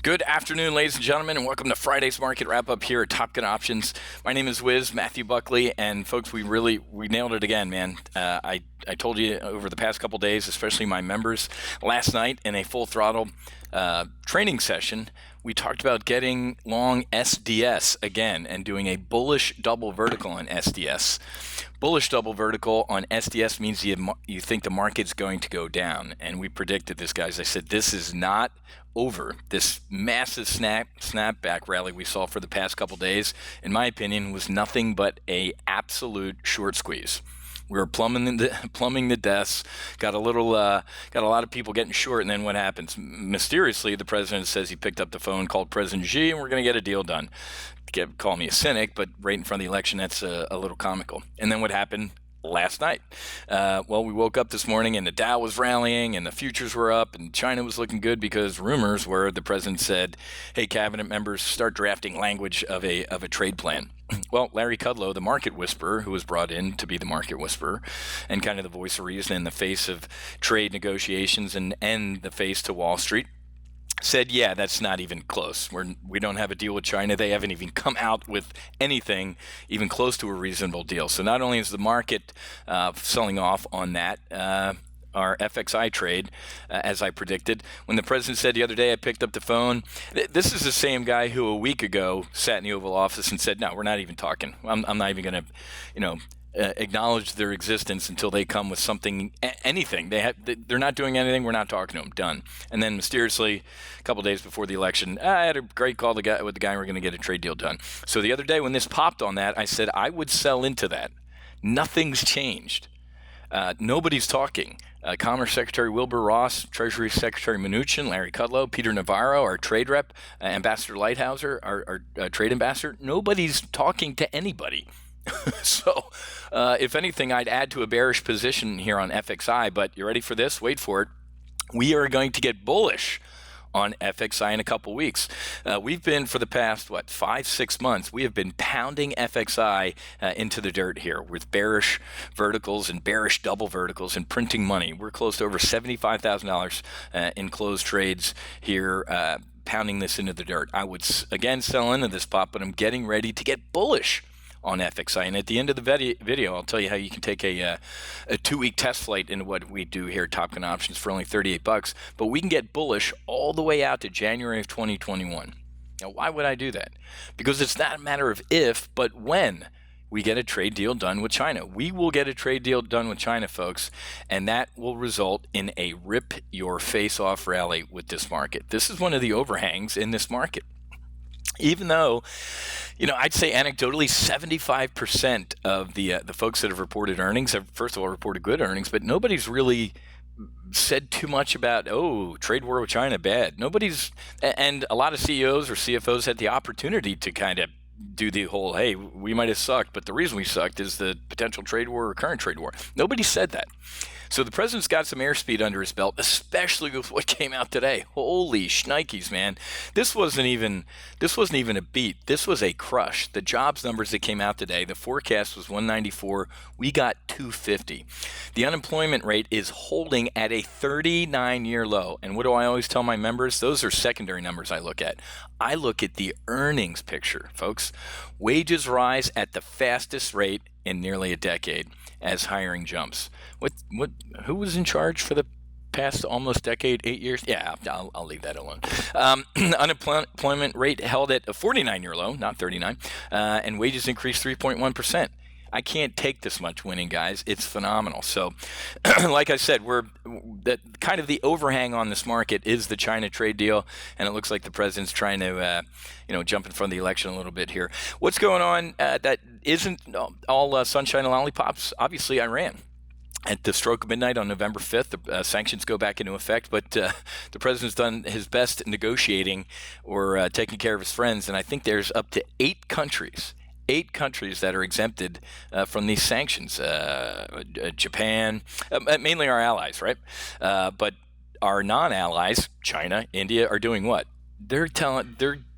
Good afternoon, ladies and gentlemen, and welcome to Friday's Market Wrap-Up here at Top Gun Options. My name is Whiz, Matthew Buckley, and folks, we nailed it again, man. I told you over the past couple days, especially my members, last night in a full throttle training session, we talked about getting long SDS again and doing a bullish double vertical on SDS. Bullish double vertical on SDS means you think the market's going to go down, and we predicted this, guys. I said this is not over. This massive snapback rally we saw for the past couple days, in my opinion, was nothing but a absolute short squeeze. We were plumbing the deaths, got a lot of people getting short, and then what happens? Mysteriously, the president says he picked up the phone, called President Xi, and we're going to get a deal done. Call me a cynic, but right in front of the election, that's a little comical. And then what happened last night? Well, we woke up this morning and the Dow was rallying and the futures were up and China was looking good because rumors were the president said, hey, cabinet members, start drafting language of a trade plan. Well, Larry Kudlow, the market whisperer, who was brought in to be the market whisperer and kind of the voice of reason in the face of trade negotiations and the face to Wall Street, said, yeah, that's not even close. We don't have a deal with China. They haven't even come out with anything even close to a reasonable deal. So not only is the market selling off on that, our FXI trade, as I predicted. When the president said the other day, I picked up the phone. This is the same guy who a week ago sat in the Oval Office and said, no, we're not even talking. I'm not even going to, acknowledge their existence until they come with something, anything. They're not doing anything. We're not talking to them. Done. And then mysteriously, a couple days before the election, I had a great call with the guy. We're going to get a trade deal done. So the other day when this popped on that, I said I would sell into that. Nothing's changed. Nobody's talking. Commerce Secretary Wilbur Ross, Treasury Secretary Mnuchin, Larry Kudlow, Peter Navarro, our trade rep, Ambassador Lighthouser, our trade ambassador. Nobody's talking to anybody. So, if anything, I'd add to a bearish position here on FXI, but you ready for this? Wait for it. We are going to get bullish on FXI in a couple weeks. We've been, for the past, 5-6 months, we have been pounding FXI into the dirt here with bearish verticals and bearish double verticals and printing money. We're close to over $75,000 in closed trades here, pounding this into the dirt. I would, again, sell into this pop, but I'm getting ready to get bullish on FXI. And at the end of the video, I'll tell you how you can take a 2-week test flight into what we do here at Top Gun Options for only $38. But we can get bullish all the way out to January of 2021. Now, why would I do that? Because it's not a matter of if, but when we get a trade deal done with China. We will get a trade deal done with China, folks, and that will result in a rip your face off rally with this market. This is one of the overhangs in this market. Even though, I'd say anecdotally 75% of the folks that have reported earnings have, first of all, reported good earnings, but nobody's really said too much about, trade war with China, bad. And a lot of CEOs or CFOs had the opportunity to kind of do the whole, hey, we might have sucked, but the reason we sucked is the potential trade war or current trade war. Nobody said that. So the president's got some airspeed under his belt, especially with what came out today. Holy shnikes, man. This wasn't even a beat. This was a crush. The jobs numbers that came out today, the forecast was 194. We got 250. The unemployment rate is holding at a 39-year low. And what do I always tell my members? Those are secondary numbers I look at. I look at the earnings picture, folks. Wages rise at the fastest rate in nearly a decade as hiring jumps. Who was in charge for the past almost decade, 8 years? Yeah, I'll leave that alone. Unemployment rate held at a 49-year low, not 39, and wages increased 3.1%. I can't take this much winning, guys. It's phenomenal. So, like I said, kind of the overhang on this market is the China trade deal, and it looks like the president's trying to, jump in front of the election a little bit here. What's going on that isn't all sunshine and lollipops? Obviously, Iran. At the stroke of midnight on November 5th, the sanctions go back into effect, but the president's done his best negotiating or taking care of his friends, and I think there's up to 8 countries that are exempted from these sanctions. Japan, mainly our allies, right? But our non-allies, China, India, are doing what? They're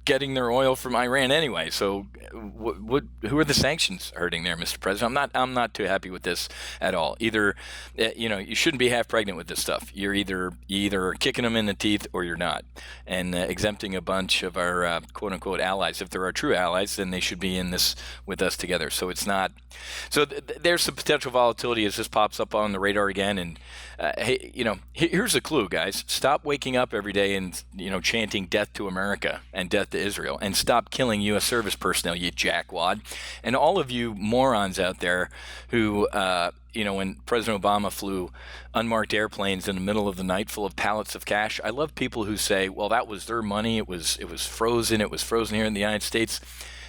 getting their oil from Iran anyway. So, who are the sanctions hurting there, Mr. President? I'm not too happy with this at all. Either, you shouldn't be half pregnant with this stuff. You're either kicking them in the teeth or you're not, and exempting a bunch of our quote unquote allies. If there are true allies, then they should be in this with us together. So it's not. So there's some potential volatility as this pops up on the radar again. And hey, here's a clue, guys. Stop waking up every day and chanting death to America and death to Israel, and stop killing U.S. service personnel, you jackwad. And all of you morons out there who, when President Obama flew unmarked airplanes in the middle of the night full of pallets of cash, I love people who say, well, that was their money. It was frozen. It was frozen here in the United States.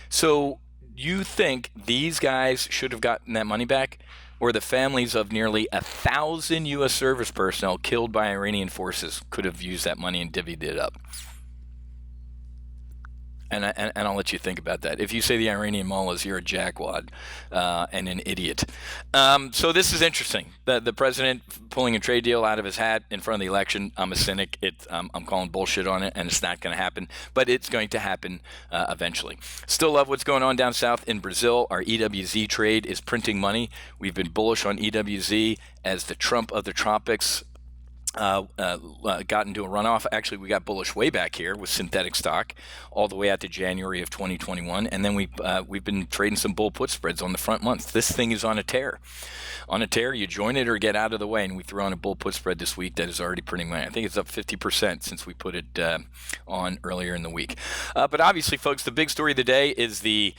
So you think these guys should have gotten that money back? Or the families of nearly 1,000 U.S. service personnel killed by Iranian forces could have used that money and divvied it up? And I'll let you think about that. If you say the Iranian mullahs, you're a jackwad and an idiot. So this is interesting. The president pulling a trade deal out of his hat in front of the election. I'm a cynic. I'm calling bullshit on it, and it's not going to happen. But it's going to happen eventually. Still love what's going on down south in Brazil. Our EWZ trade is printing money. We've been bullish on EWZ as the Trump of the tropics. Got into a runoff. Actually, we got bullish way back here with synthetic stock all the way out to January of 2021, and then we've been trading some bull put spreads on the front months. This thing is on a tear. On a tear, you join it or get out of the way, and we threw on a bull put spread this week that is already printing money. I think it's up 50% since we put it on earlier in the week. But obviously, folks, the big story of the day is the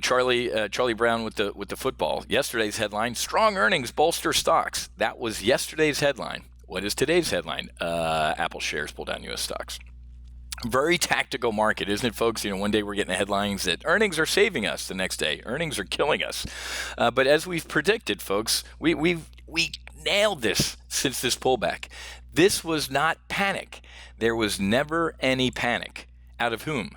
Charlie Brown with the football. Yesterday's headline: strong earnings bolster stocks. That was yesterday's headline. What is today's headline? Apple shares pull down U.S. stocks. Very tactical market, isn't it, folks? One day we're getting headlines that earnings are saving us. The next day, earnings are killing us. But as we've predicted, folks, we nailed this since this pullback. This was not panic. There was never any panic. Out of whom?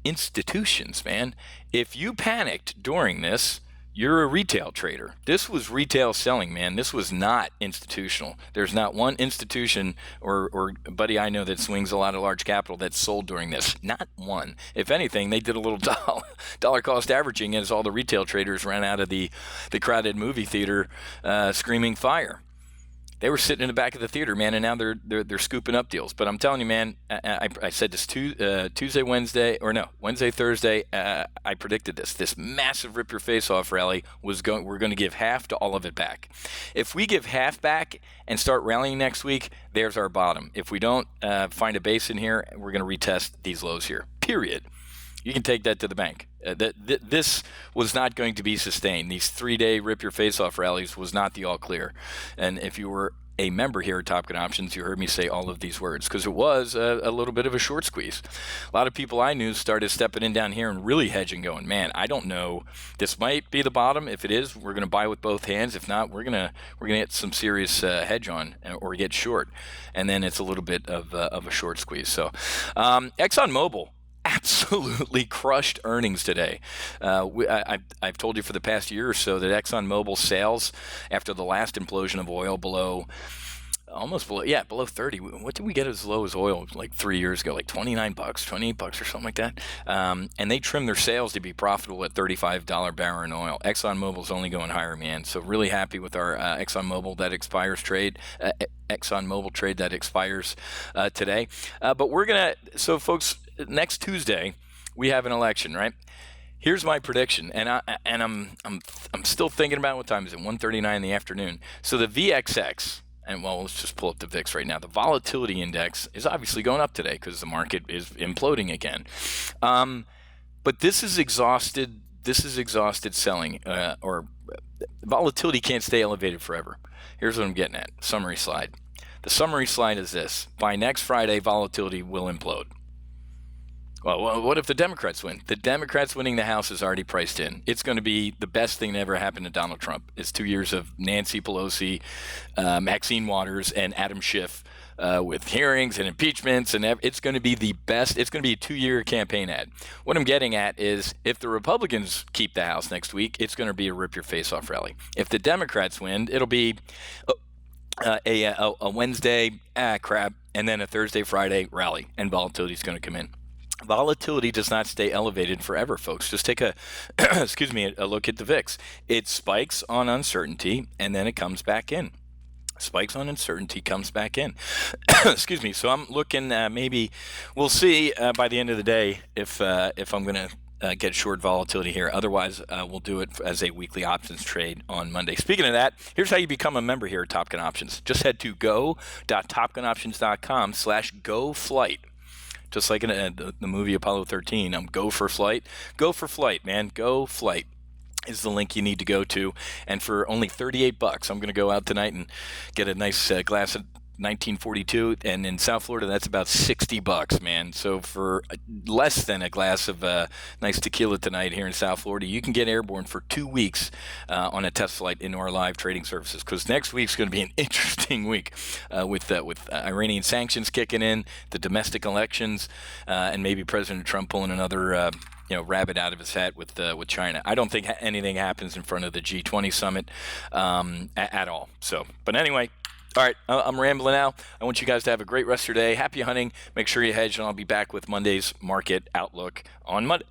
Institutions, man. If you panicked during this, you're a retail trader. This was retail selling, man. This was not institutional. There's not one institution or buddy I know that swings a lot of large capital that sold during this. Not one. If anything, they did a little dollar cost averaging as all the retail traders ran out of the crowded movie theater screaming fire. They were sitting in the back of the theater, man, and now they're scooping up deals. But I'm telling you, man, I said this Wednesday, Thursday. I predicted this massive rip your face off rally we're going to give half to all of it back. If we give half back and start rallying next week, there's our bottom. If we don't find a base in here, we're going to retest these lows here. Period. You can take that to the bank. This was not going to be sustained. These 3-day rip-your-face-off rallies was not the all-clear. And if you were a member here at Top Gun Options, you heard me say all of these words because it was a little bit of a short squeeze. A lot of people I knew started stepping in down here and really hedging, going, man, I don't know. This might be the bottom. If it is, we're going to buy with both hands. If not, we're gonna get some serious hedge on or get short. And then it's a little bit of a short squeeze. So ExxonMobil absolutely crushed earnings today. I've told you for the past year or so that ExxonMobil sales after the last implosion of oil below 30. What did we get as low as oil like 3 years ago? Like $29, $28 or something like that. And they trimmed their sales to be profitable at $35 barrel in oil. ExxonMobil's only going higher, man. So really happy with our ExxonMobil that expires trade. ExxonMobil trade that expires today. But so folks, next Tuesday we have an election, right? Here's my prediction, and I'm still thinking about what time is it? 1:39 in the afternoon. So the VXX. And let's just pull up the VIX right now. The volatility index is obviously going up today because the market is imploding again. But this is exhausted. This is exhausted selling, or volatility can't stay elevated forever. Here's what I'm getting at. Summary slide. The summary slide is this: by next Friday, volatility will implode. Well, what if the Democrats win? The Democrats winning the House is already priced in. It's going to be the best thing that ever happened to Donald Trump. It's 2 years of Nancy Pelosi, Maxine Waters, and Adam Schiff with hearings and impeachments, and it's going to be the best. It's going to be a 2-year campaign ad. What I'm getting at is if the Republicans keep the House next week, it's going to be a rip-your-face-off rally. If the Democrats win, it'll be a Wednesday, crap, and then a Thursday, Friday rally, and volatility is going to come in. Volatility does not stay elevated forever, folks. Just take a excuse me, a look at the VIX. It spikes on uncertainty and then it comes back in. Spikes on uncertainty, comes back in. Excuse me. So I'm looking, maybe we'll see by the end of the day if I'm going to get short volatility here. Otherwise, we'll do it as a weekly options trade on Monday. Speaking of that, here's how you become a member here at Top Gun Options. Just head to go.topgunoptions.com/goflight. Just like in the movie Apollo 13, go for flight. Go for flight, man. Go flight is the link you need to go to. And for only $38, I'm going to go out tonight and get a nice glass of 1942. And in South Florida, that's about $60, man. So for less than a glass of nice tequila tonight here in South Florida, you can get airborne for 2 weeks on a test flight into our live trading services. Because next week's going to be an interesting week with Iranian sanctions kicking in, the domestic elections, and maybe President Trump pulling another rabbit out of his hat with China. I don't think anything happens in front of the G20 summit at all. So, but anyway, all right, I'm rambling now. I want you guys to have a great rest of your day. Happy hunting. Make sure you hedge, and I'll be back with Monday's market outlook on Monday.